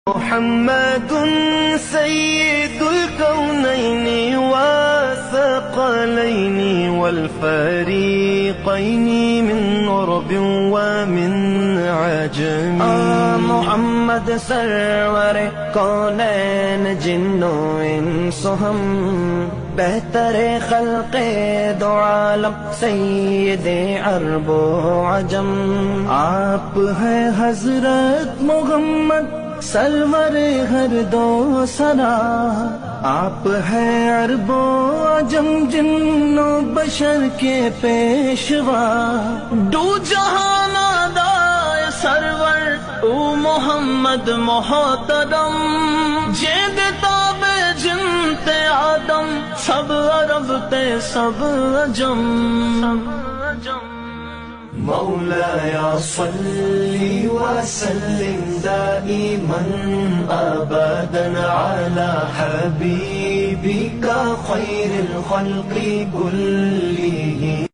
محمد سيد الكونين والثقلين والفريقين من عرب ومن عجم. محمد سرور کونین جنو انس ہم، بہتر خلق دو عالم سید عرب و عجم. آپ ہے حضرت محمد سرور ہر دو سرا، آپ ہے عرب و عجم جن و بشر کے پیشوا. دو جہان دائے سرور او محمد محترم، جید تاب جنت آدم سب عرب تے سب عجم. مولاي صل وسلم دائما أبدا على حبيبك خير الخلق كلهم.